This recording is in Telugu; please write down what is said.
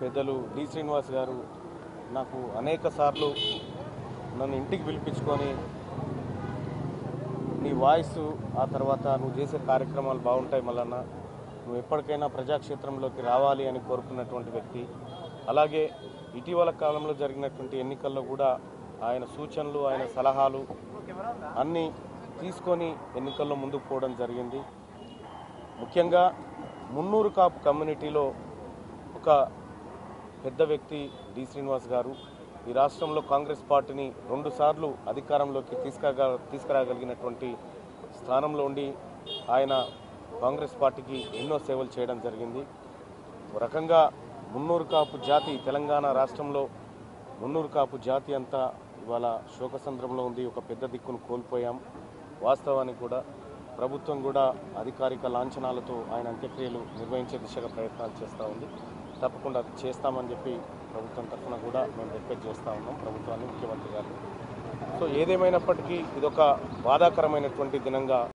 పెద్దలు డి శ్రీనివాస్ గారు నాకు అనేక సార్లు నన్ను ఇంటికి పిలిపించుకొని నీ వాయిస్ ఆ తర్వాత నువ్వు చేసే కార్యక్రమాలు బాగుంటాయి మల్లన్న, నువ్వు ఎప్పటికైనా ప్రజాక్షేత్రంలోకి రావాలి అని కోరుకున్నటువంటి వ్యక్తి. అలాగే ఇటీవల కాలంలో జరిగినటువంటి ఎన్నికల్లో కూడా ఆయన సూచనలు, ఆయన సలహాలు అన్నీ తీసుకొని ఎన్నికల్లో ముందుకు పోవడం జరిగింది. ముఖ్యంగా మున్నూరు కాపు కమ్యూనిటీలో ఒక పెద్ద వ్యక్తి డి శ్రీనివాస్ గారు ఈ రాష్ట్రంలో కాంగ్రెస్ పార్టీని 2 సార్లు అధికారంలోకి తీసుకురాగలిగినటువంటి స్థానంలో ఉండి ఆయన కాంగ్రెస్ పార్టీకి ఎన్నో సేవలు చేయడం జరిగింది. ఒక రకంగా మున్నూరు కాపు జాతి, తెలంగాణ రాష్ట్రంలో మున్నూరు కాపు జాతి అంతా ఇవాళ శోకసంద్రంలో ఉంది. ఒక పెద్ద దిక్కును కోల్పోయాం. వాస్తవానికి కూడా ప్రభుత్వం కూడా అధికారిక లాంఛనాలతో ఆయన అంత్యక్రియలు నిర్వహించే దిశగా ప్రయత్నాలు చేస్తూ ఉంది. తప్పకుండా అది చేస్తామని చెప్పి ప్రభుత్వం తరఫున కూడా మేము రిక్వెస్ట్ చేస్తూ ఉన్నాం ప్రభుత్వాన్ని, ముఖ్యమంత్రి గారిని. సో ఏదేమైనప్పటికీ ఇదొక బాధాకరమైనటువంటి దినంగా